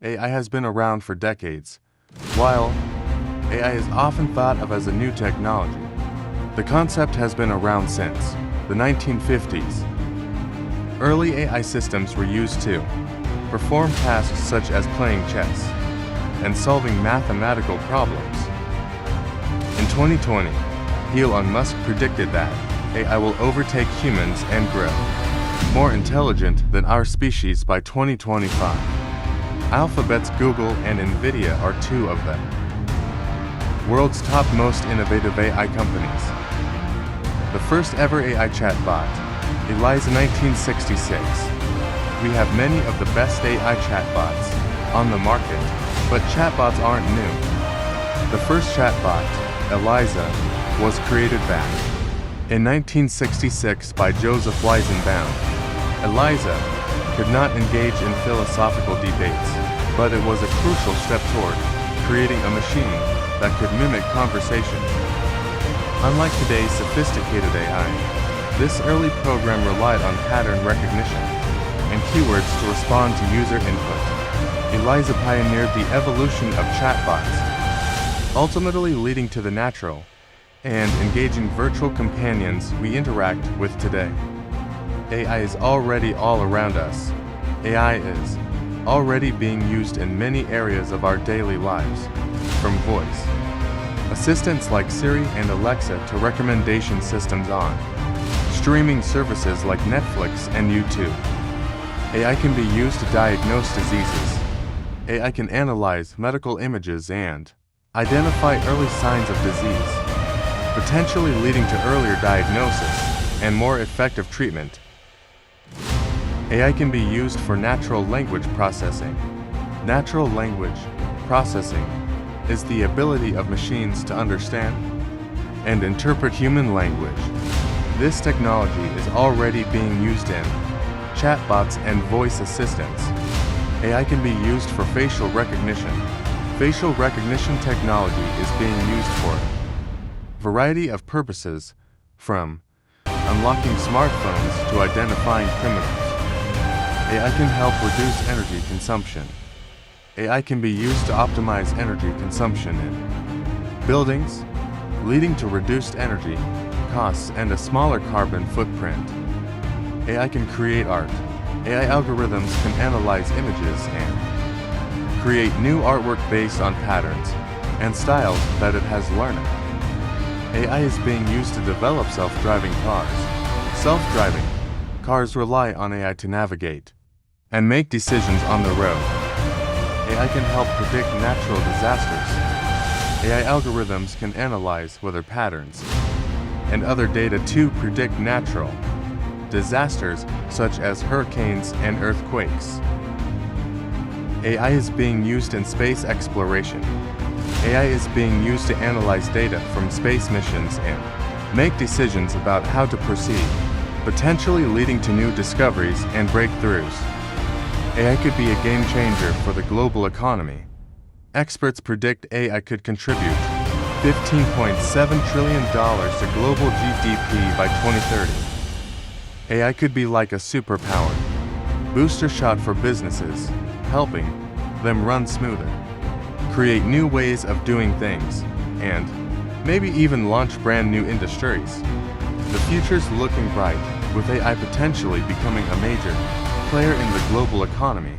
AI has been around for decades. While AI is often thought of as a new technology, the concept has been around since the 1950s. Early AI systems were used to perform tasks such as playing chess and solving mathematical problems. In 2020, Elon Musk predicted that AI will overtake humans and grow more intelligent than our species by 2025. Alphabet's Google and Nvidia are two of them. World's top most innovative AI companies. The first ever AI chatbot, Eliza 1966. We have many of the best AI chatbots on the market, but chatbots aren't new. The first chatbot, Eliza, was created back in 1966 by Joseph Weizenbaum. Eliza could not engage in philosophical debates, but it was a crucial step toward creating a machine that could mimic conversation. Unlike today's sophisticated AI, this early program relied on pattern recognition and keywords to respond to user input. Eliza pioneered the evolution of chatbots, ultimately leading to the natural and engaging virtual companions we interact with today. AI is already all around us. AI is already being used in many areas of our daily lives, from voice assistants like Siri and Alexa to recommendation systems on streaming services like Netflix and YouTube. AI can be used to diagnose diseases. AI can analyze medical images and identify early signs of disease, potentially leading to earlier diagnosis and more effective treatment. AI can be used for natural language processing. Natural language processing is the ability of machines to understand and interpret human language. This technology is already being used in chatbots and voice assistants. AI can be used for facial recognition. Facial recognition technology is being used for a variety of purposes, from unlocking smartphones to identifying criminals. AI can help reduce energy consumption. AI can be used to optimize energy consumption in buildings, leading to reduced energy costs and a smaller carbon footprint. AI can create art. AI algorithms can analyze images and create new artwork based on patterns and styles that it has learned. AI is being used to develop self-driving cars. Self-driving cars rely on AI to navigate and make decisions on the road. AI can help predict natural disasters. AI algorithms can analyze weather patterns and other data to predict natural disasters such as hurricanes and earthquakes. AI is being used in space exploration. AI is being used to analyze data from space missions and make decisions about how to proceed, potentially leading to new discoveries and breakthroughs. AI could be a game changer for the global economy. Experts predict AI could contribute $15.7 trillion to global GDP by 2030. AI could be like a superpower booster shot for businesses, helping them run smoother, create new ways of doing things, and maybe even launch brand new industries. The future's looking bright, with AI potentially becoming a major player in the global economy.